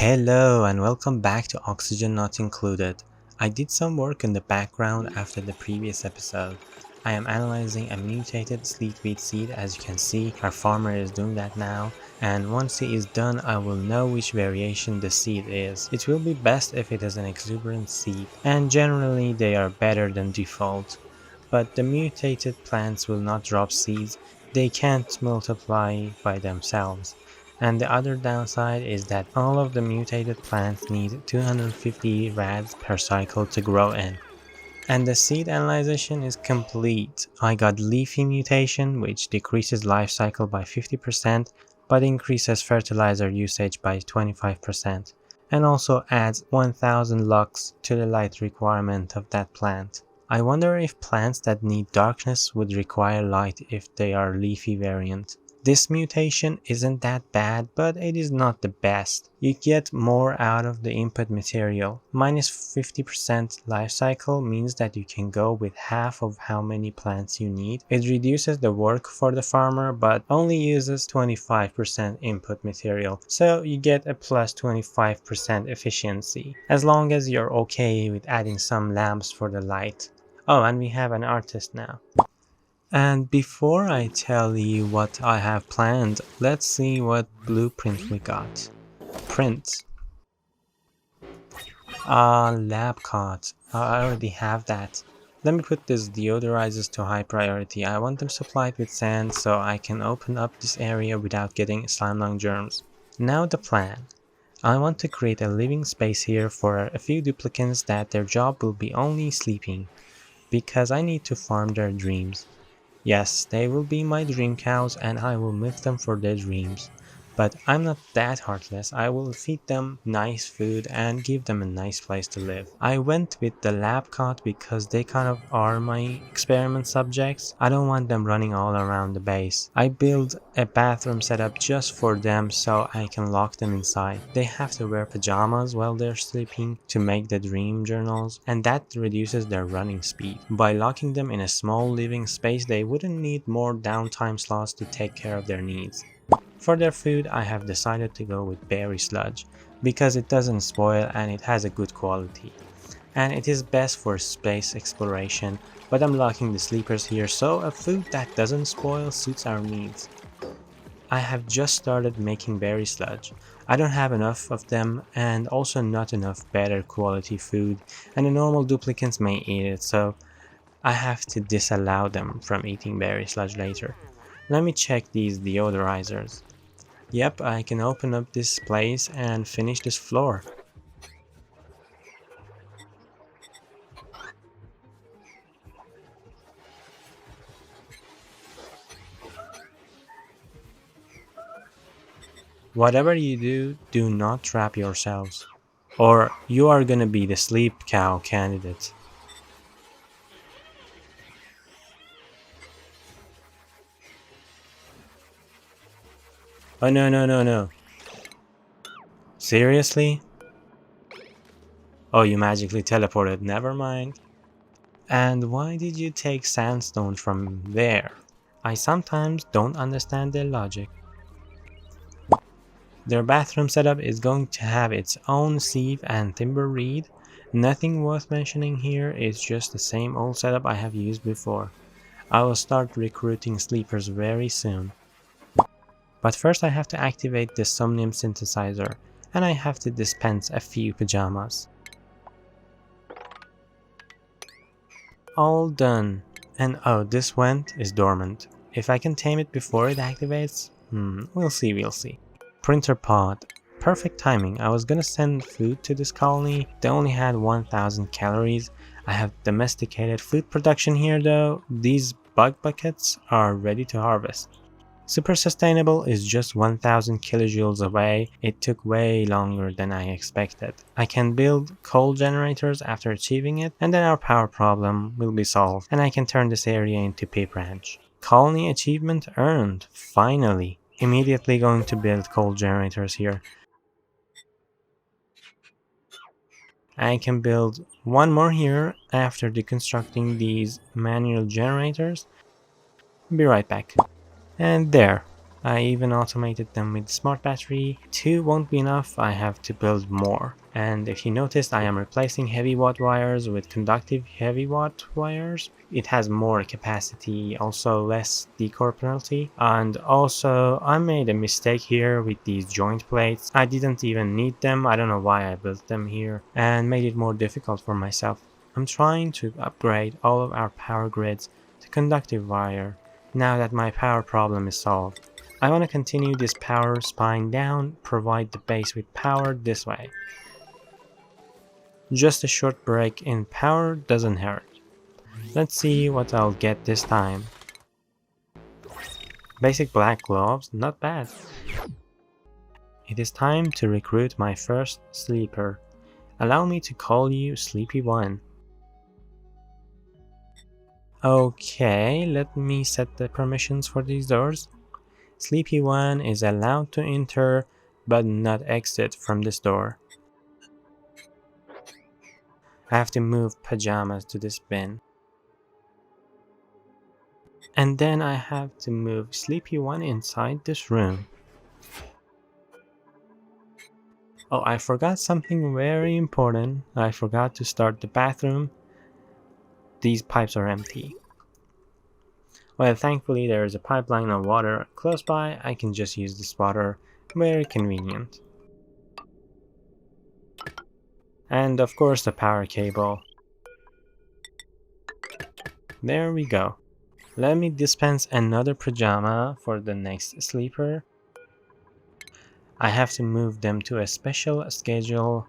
Hello and welcome back to Oxygen Not Included. I did some work in the background after the previous episode. I am analyzing a mutated sleet-wheat seed. As you can see, our farmer is doing that now, and once he is done I will know which variation the seed is. It will be best if it is an exuberant seed, and generally they are better than default. But the mutated plants will not drop seeds, they can't multiply by themselves. And the other downside is that all of the mutated plants need 250 rads per cycle to grow in. And the seed analyzation is complete. I got leafy mutation, which decreases life cycle by 50% but increases fertilizer usage by 25%, and also adds 1000 lux to the light requirement of that plant. I wonder if plants that need darkness would require light if they are leafy variant. This mutation isn't that bad, but it is not the best. You get more out of the input material. Minus 50% life cycle means that you can go with half of how many plants you need. It reduces the work for the farmer, but only uses 25% input material, so you get a plus 25% efficiency, as long as you're okay with adding some lamps for the light. Oh, and we have an artist now. And before I tell you what I have planned, let's see what blueprint we got. Print. Lab coat. I already have that. Let me put these deodorizers to high priority. I want them supplied with sand so I can open up this area without getting slime lung germs. Now the plan. I want to create a living space here for a few duplicants that their job will be only sleeping, because I need to farm their dreams. Yes, they will be my dream cows and I will milk them for their dreams. But I'm not that heartless. I will feed them nice food and give them a nice place to live. I went with the lab coat because they kind of are my experiment subjects. I don't want them running all around the base. I built a bathroom setup just for them so I can lock them inside. They have to wear pajamas while they're sleeping to make the dream journals, and that reduces their running speed. By locking them in a small living space, they wouldn't need more downtime slots to take care of their needs. For their food, I have decided to go with berry sludge because it doesn't spoil and it has a good quality. And it is best for space exploration, but I'm locking the sleepers here so a food that doesn't spoil suits our needs. I have just started making berry sludge. I don't have enough of them and also not enough better quality food, and the normal duplicants may eat it, so I have to disallow them from eating berry sludge later. Let me check these deodorizers. Yep, I can open up this place and finish this floor. Whatever you do, do not trap yourselves, or you are gonna be the sleep cow candidate. Oh no. Seriously? Oh, you magically teleported, never mind. And why did you take sandstone from there? I sometimes don't understand their logic. Their bathroom setup is going to have its own sieve and timber reed. Nothing worth mentioning here, it's just the same old setup I have used before. I will start recruiting sleepers very soon. But first I have to activate the Somnium synthesizer, and I have to dispense a few pajamas. All done. And oh, this vent is dormant. If I can tame it before it activates? We'll see. Printer pod. Perfect timing. I was gonna send food to this colony. They only had 1000 calories. I have domesticated food production here though. These bug buckets are ready to harvest. Super sustainable is just 1000 kilojoules away. It took way longer than I expected. I can build coal generators after achieving it, and then our power problem will be solved, and I can turn this area into Pip Ranch. Colony achievement earned, finally. Immediately going to build coal generators here. I can build one more here after deconstructing these manual generators. Be right back. And there. I even automated them with smart battery. 2 won't be enough, I have to build more. And if you noticed, I am replacing heavy watt wires with conductive heavy watt wires. It has more capacity, also less decor penalty. And also, I made a mistake here with these joint plates. I didn't even need them, I don't know why I built them here, and made it more difficult for myself. I'm trying to upgrade all of our power grids to conductive wire, now that my power problem is solved. I want to continue this power spine down, provide the base with power this way. Just a short break in power doesn't hurt. Let's see what I'll get this time. Basic black gloves, not bad. It is time to recruit my first sleeper. Allow me to call you Sleepy One. Okay, let me set the permissions for these doors. Sleepy One is allowed to enter but not exit from this door. I have to move pajamas to this bin. And then I have to move Sleepy One inside this room. Oh, I forgot something very important. I forgot to start the bathroom. These pipes are empty. Well, thankfully there is a pipeline of water close by. I can just use this water. Very convenient. And of course the power cable. There we go. Let me dispense another pajama for the next sleeper. I have to move them to a special schedule.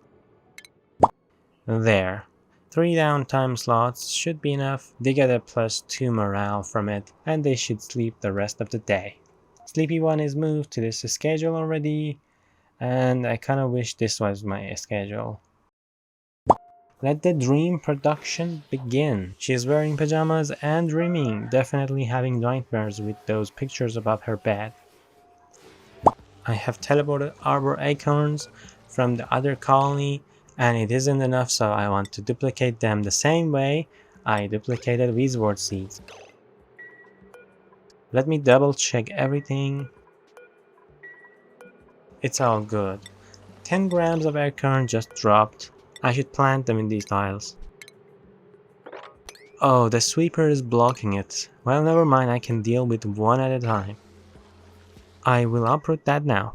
There. 3 downtime slots should be enough. They get a +2 morale from it, and they should sleep the rest of the day. Sleepy One is moved to this schedule already, and I kinda wish this was my schedule. Let the dream production begin. She is wearing pajamas and dreaming, definitely having nightmares with those pictures above her bed. I have teleported arbor acorns from the other colony, and it isn't enough, so I want to duplicate them the same way I duplicated Wheezewort seeds. Let me double check everything. It's all good. 10 grams of acorn just dropped. I should plant them in these tiles. Oh, the sweeper is blocking it. Well, never mind, I can deal with one at a time. I will uproot that now.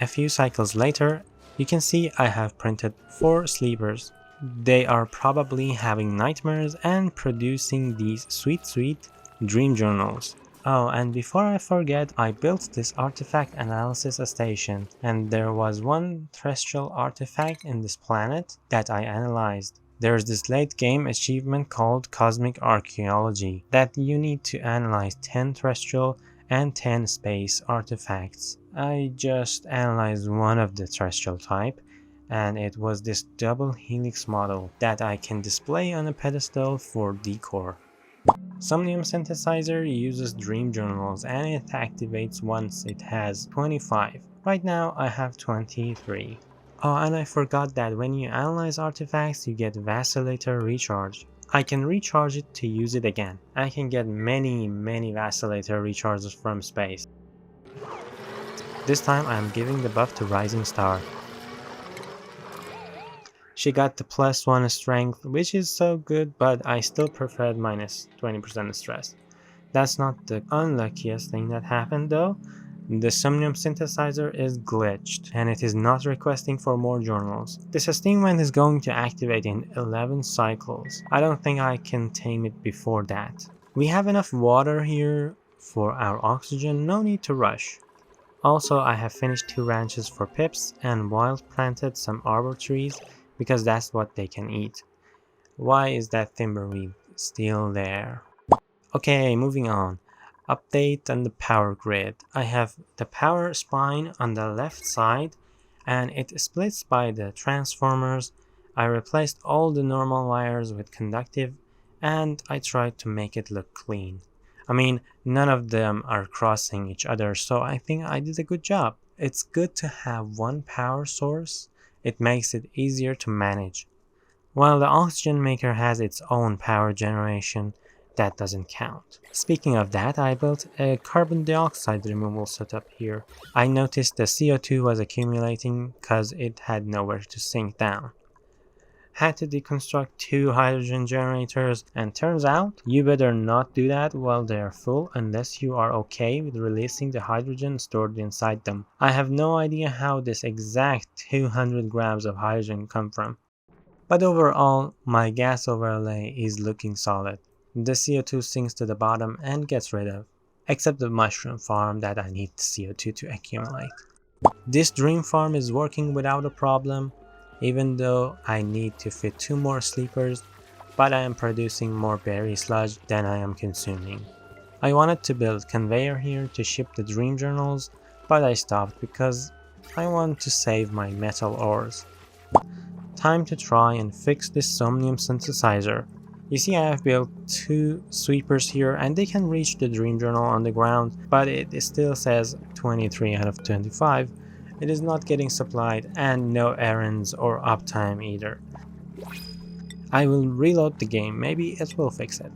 A few cycles later, you can see I have printed 4 sleepers. They are probably having nightmares and producing these sweet dream journals. Oh, and before I forget, I built this artifact analysis station, and there was one terrestrial artifact in this planet that I analyzed. There's this late game achievement called Cosmic Archaeology that you need to analyze 10 terrestrial and 10 space artifacts. I just analyzed one of the terrestrial type, and it was this double helix model that I can display on a pedestal for decor. Somnium synthesizer uses dream journals and it activates once it has 25. Right now I have 23. Oh, and I forgot that when you analyze artifacts you get vacillator recharge. I can recharge it to use it again. I can get many vacillator recharges from space. This time I am giving the buff to Rising Star. She got the +1 strength, which is so good, but I still preferred -20% stress. That's not the unluckiest thing that happened though. The Somnium synthesizer is glitched, and it is not requesting for more journals. The sustainment is going to activate in 11 cycles. I don't think I can tame it before that. We have enough water here for our oxygen, no need to rush. Also, I have finished 2 ranches for pips and wild planted some arbor trees because that's what they can eat. Why is that timberweed still there? Okay, moving on. Update on the power grid. I have the power spine on the left side and it splits by the transformers. I replaced all the normal wires with conductive and I tried to make it look clean. I mean, none of them are crossing each other, so I think I did a good job. It's good to have one power source. It makes it easier to manage. While the oxygen maker has its own power generation, that doesn't count. Speaking of that, I built a carbon dioxide removal setup here. I noticed the CO2 was accumulating because it had nowhere to sink down. Had to deconstruct 2 hydrogen generators, and turns out you better not do that while they are full unless you are okay with releasing the hydrogen stored inside them. I have no idea how this exact 200 grams of hydrogen come from. But overall, my gas overlay is looking solid. The CO2 sinks to the bottom and gets rid of, except the mushroom farm that I need CO2 to accumulate. This dream farm is working without a problem, even though I need to fit 2 more sleepers, but I am producing more berry sludge than I am consuming. I wanted to build conveyor here to ship the dream journals, but I stopped because I want to save my metal ores. Time to try and fix this Somnium synthesizer. You see, I have built 2 sweepers here and they can reach the dream journal on the ground, but it still says 23 out of 25. It is not getting supplied and no errands or uptime either. I will reload the game, maybe it will fix it.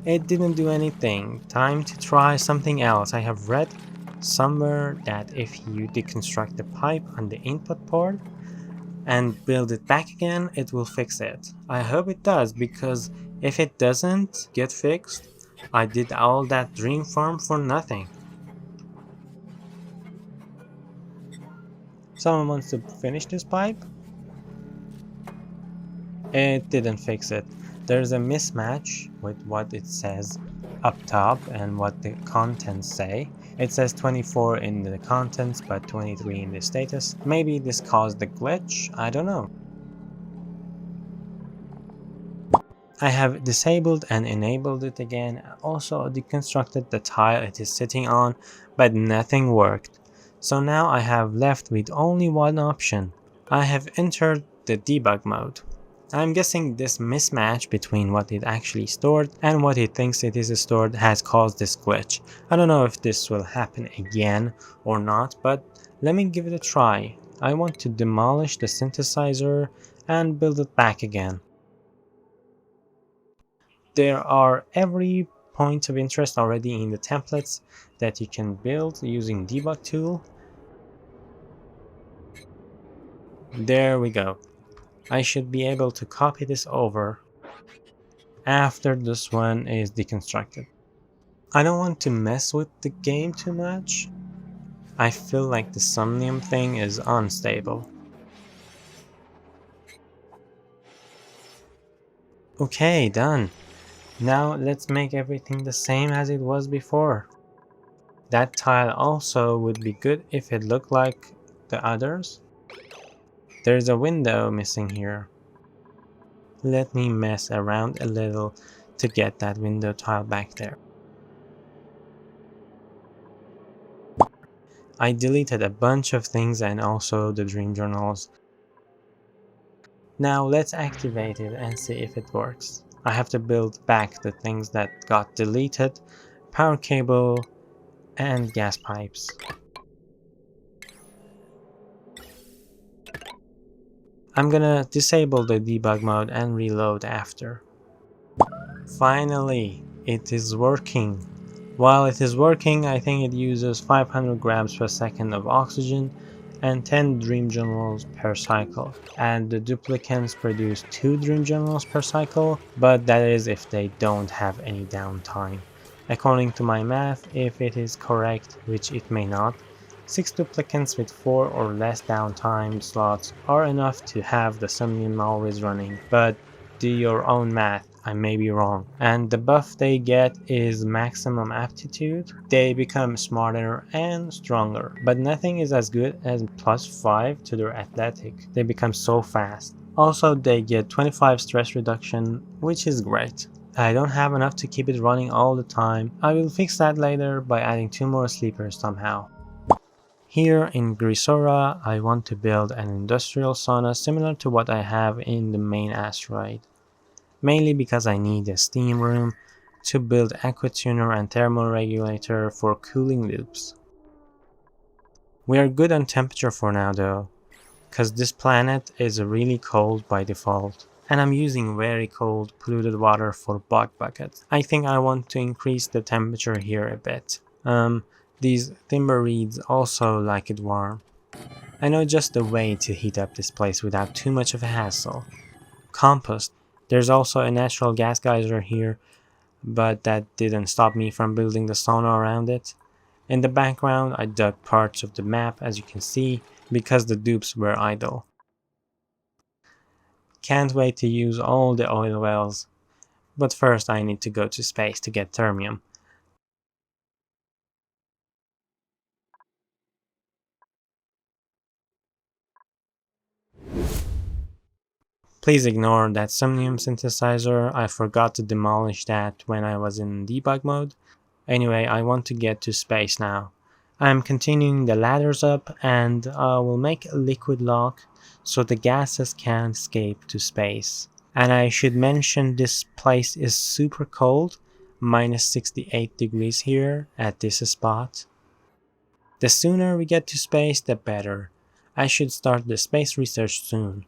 It didn't do anything. Time to try something else. I have read somewhere that if you deconstruct the pipe on the input port and build it back again, it will fix it. I hope it does, because if it doesn't get fixed, I did all that dream farm for nothing. Someone wants to finish this pipe? It didn't fix it. There's a mismatch with what it says up top and what the contents say. It says 24 in the contents but 23 in the status. Maybe this caused the glitch, I don't know. I have disabled and enabled it again. Also deconstructed the tile it is sitting on, but nothing worked. So now I have left with only one option. I have entered the debug mode. I'm guessing this mismatch between what it actually stored and what it thinks it is stored has caused this glitch. I don't know if this will happen again or not, but let me give it a try. I want to demolish the synthesizer and build it back again. There are every point of interest already in the templates that you can build using debug tool. There we go. I should be able to copy this over after this one is deconstructed. I don't want to mess with the game too much. I feel like the Somnium thing is unstable. Okay, done. Now let's make everything the same as it was before. That tile also would be good if it looked like the others. There's a window missing here. Let me mess around a little to get that window tile back there. I deleted a bunch of things and also the dream journals. Now let's activate it and see if it works. I have to build back the things that got deleted, power cable and gas pipes. I'm gonna disable the debug mode and reload after. Finally, it is working. While it is working, I think it uses 500 grams per second of oxygen and 10 dream journals per cycle. And the duplicants produce 2 dream journals per cycle, but that is if they don't have any downtime. According to my math, if it is correct, which it may not, 6 duplicants with 4 or less downtime slots are enough to have the Somnium always running, but do your own math, I may be wrong. And the buff they get is maximum aptitude. They become smarter and stronger, but nothing is as good as +5 to their athletic. They become so fast. Also, they get 25 stress reduction, which is great. I don't have enough to keep it running all the time. I will fix that later by adding 2 more sleepers somehow. Here in Grisora, I want to build an industrial sauna similar to what I have in the main asteroid. Mainly because I need a steam room to build aquatuner and thermal regulator for cooling loops. We are good on temperature for now though, cause this planet is really cold by default. And I'm using very cold polluted water for bug buckets. I think I want to increase the temperature here a bit. These timber reeds also like it warm. I know just the way to heat up this place without too much of a hassle. Compost. There's also a natural gas geyser here, but that didn't stop me from building the sauna around it. In the background, I dug parts of the map, as you can see, because the dupes were idle. Can't wait to use all the oil wells, but first I need to go to space to get thermium. Please ignore that Somnium synthesizer, I forgot to demolish that when I was in debug mode. Anyway, I want to get to space now. I am continuing the ladders up and I will make a liquid lock so the gases can escape to space. And I should mention this place is super cold, minus 68 degrees here at this spot. The sooner we get to space, the better. I should start the space research soon.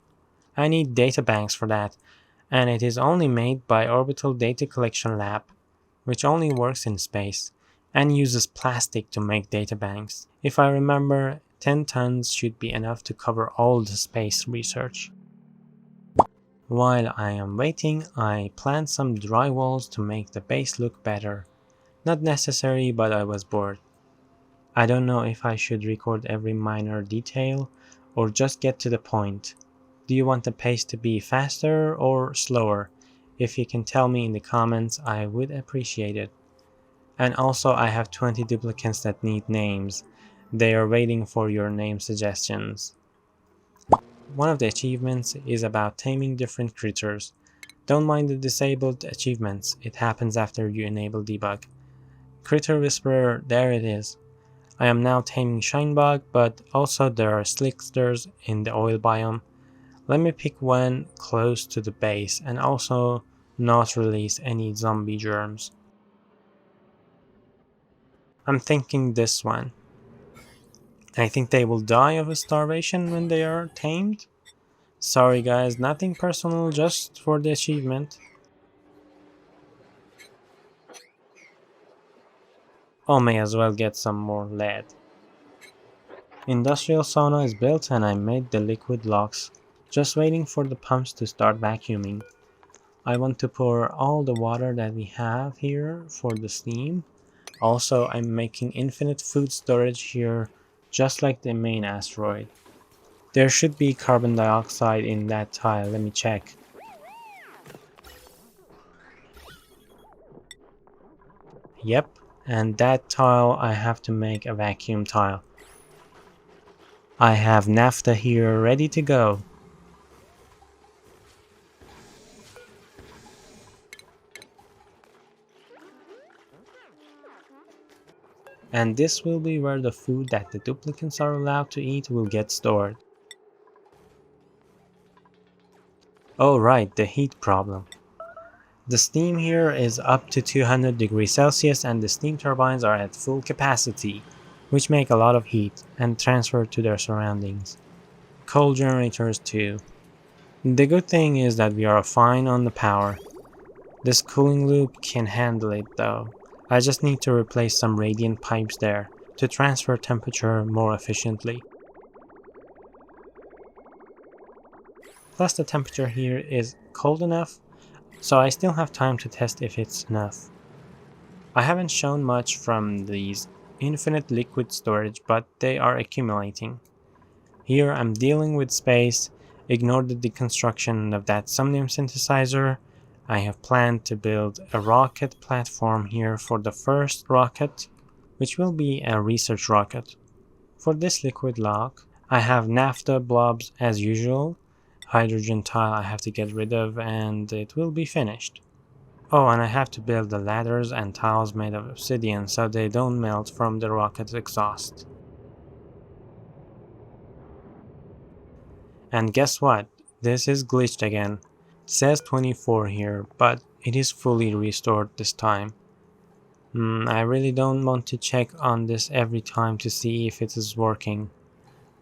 I need databanks for that, and it is only made by Orbital Data Collection Lab, which only works in space, and uses plastic to make databanks. If I remember, 10 tons should be enough to cover all the space research. While I am waiting, I plant some dry walls to make the base look better. Not necessary, but I was bored. I don't know if I should record every minor detail, or just get to the point. Do you want the pace to be faster or slower? If you can tell me in the comments, I would appreciate it. And also I have 20 duplicates that need names. They are waiting for your name suggestions. One of the achievements is about taming different critters. Don't mind the disabled achievements, it happens after you enable debug. Critter Whisperer, there it is. I am now taming Shinebug, but also there are slicksters in the oil biome. Let me pick one close to the base and also not release any zombie germs. I'm thinking this one. I think they will die of starvation when they are tamed. Sorry guys, nothing personal, just for the achievement. Oh, may as well get some more lead. Industrial sauna is built and I made the liquid locks, just waiting for the pumps to start vacuuming. I want to pour all the water that we have here for the steam. Also, I'm making infinite food storage here, just like the main asteroid. There should be carbon dioxide in that tile, let me check. Yep, and that tile I have to make a vacuum tile. I have naphtha here ready to go. And this will be where the food that the duplicates are allowed to eat will get stored. Oh right, the heat problem. The steam here is up to 200 degrees Celsius and the steam turbines are at full capacity, which make a lot of heat and transfer to their surroundings. Coal generators too. The good thing is that we are fine on the power. This cooling loop can handle it though. I just need to replace some radiant pipes there to transfer temperature more efficiently. Plus the temperature here is cold enough, so I still have time to test if it's enough. I haven't shown much from these infinite liquid storage, but they are accumulating. Here I'm dealing with space, ignore the deconstruction of that Somnium synthesizer. I have planned to build a rocket platform here for the first rocket, which will be a research rocket. For this liquid lock, I have naphtha blobs as usual. Hydrogen tile I have to get rid of and it will be finished. Oh, and I have to build the ladders and tiles made of obsidian so they don't melt from the rocket's exhaust. And guess what? This is glitched again. It says 24 here, but it is fully restored this time. I really don't want to check on this every time to see if it is working.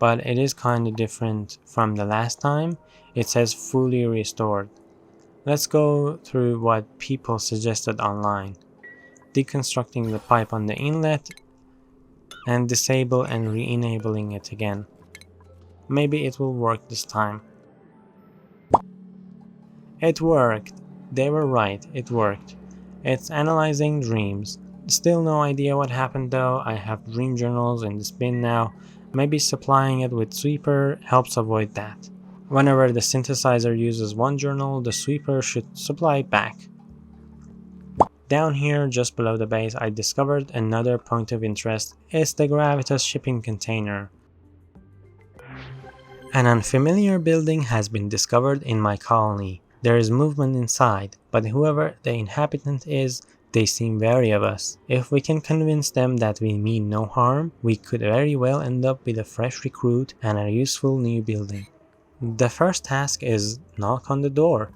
But it is kinda different from the last time. It says fully restored. Let's go through what people suggested online. Deconstructing the pipe on the inlet and disable and re-enabling it again. Maybe it will work this time. It worked. They were right, it worked. It's analyzing dreams. Still no idea what happened though. I have dream journals in this bin now. Maybe supplying it with sweeper helps avoid that. Whenever the synthesizer uses one journal, the sweeper should supply it back. Down here, just below the base, I discovered another point of interest. It's the Gravitas shipping container. An unfamiliar building has been discovered in my colony. There is movement inside, but whoever the inhabitant is, they seem wary of us. If we can convince them that we mean no harm, we could very well end up with a fresh recruit and a useful new building. The first task is knock on the door.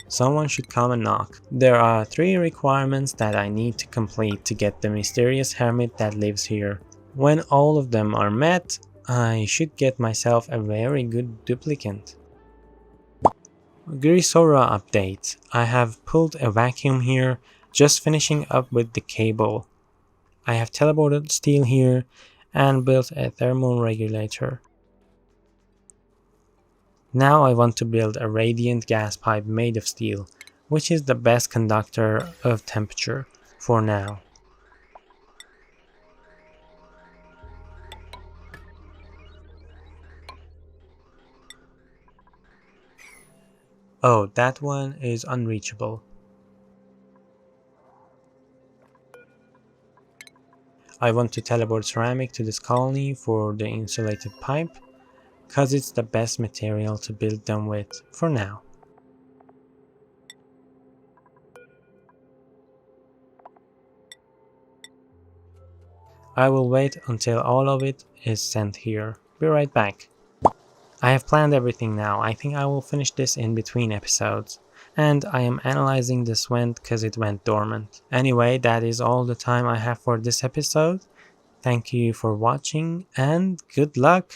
Someone should come and knock. There are 3 requirements that I need to complete to get the mysterious hermit that lives here. When all of them are met, I should get myself a very good duplicate. Grisora update. I have pulled a vacuum here, just finishing up with the cable. I have teleported steel here and built a thermal regulator. Now I want to build a radiant gas pipe made of steel, which is the best conductor of temperature for now. Oh, that one is unreachable. I want to teleport ceramic to this colony for the insulated pipe, cause it's the best material to build them with for now. I will wait until all of it is sent here. Be right back. I have planned everything now. I think I will finish this in between episodes. And I am analyzing this vent cause it went dormant. Anyway, that is all the time I have for this episode. Thank you for watching and good luck!